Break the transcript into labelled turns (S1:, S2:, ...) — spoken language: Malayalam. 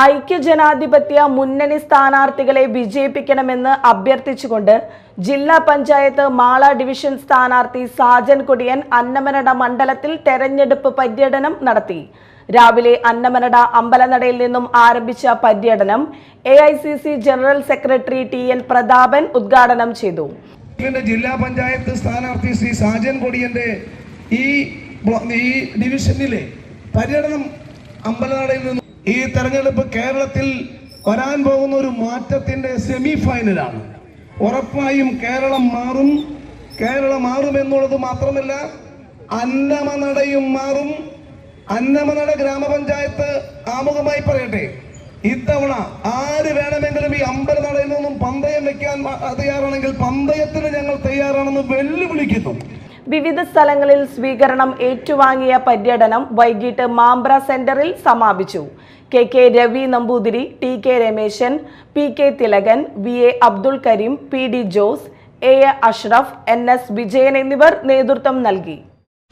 S1: ഐക്യജനാധിപത്യ മുന്നണി സ്ഥാനാർത്ഥികളെ വിജയിപ്പിക്കണമെന്ന് അഭ്യർത്ഥിച്ചുകൊണ്ട് ജില്ലാ പഞ്ചായത്ത് മാള ഡിവിഷൻ സ്ഥാനാർത്ഥി സാജൻ കൊടിയൻ അന്നമനട മണ്ഡലത്തിൽ തെരഞ്ഞെടുപ്പ് പര്യടനം നടത്തി. രാവിലെ അന്നമനട അമ്പലനടയിൽ നിന്നും ആരംഭിച്ച പര്യടനം AICC general secretary TN Prathapan ഉദ്ഘാടനം ചെയ്തു.
S2: ജില്ലാ പഞ്ചായത്ത് സ്ഥാനാർത്ഥി ശ്രീ സാജൻ കൊടിയന്റെ ഈ ഡിവിഷനിലെ പര്യടനം അമ്പലനടയിൽ നിന്നും ഈ തെരഞ്ഞെടുപ്പ് കേരളത്തിൽ വരാൻ പോകുന്ന ഒരു മാറ്റത്തിന്റെ സെമി ഫൈനലാണ്. ഉറപ്പായും കേരളം മാറും എന്നുള്ളത് മാത്രമല്ല, അന്നമനടയും മാറും. അന്നമനട ഗ്രാമപഞ്ചായത്ത് ആമുഖമായി പറയട്ടെ, ഇത്തവണ ആര് വേണമെങ്കിലും ഈ അമ്പലനടയിൽ നിന്നും പന്തയം വെക്കാൻ തയ്യാറാണെങ്കിൽ പന്തയത്തിന് ഞങ്ങൾ തയ്യാറാണെന്ന് വെല്ലുവിളിക്കുന്നു.
S1: വിവിധ സ്ഥലങ്ങളിൽ സ്വീകരണം ഏറ്റുവാങ്ങിയ പര്യടനം വൈകിട്ട് മാമ്പ്ര സെന്ററിൽ സമാപിച്ചു. KK Ravi Namboothiri, TK Rameshan, PK Thilakan, VA Abdul Kareem, PD Jose, AA Ashraf, NS Vijayan എന്നിവർ നേതൃത്വം നൽകി.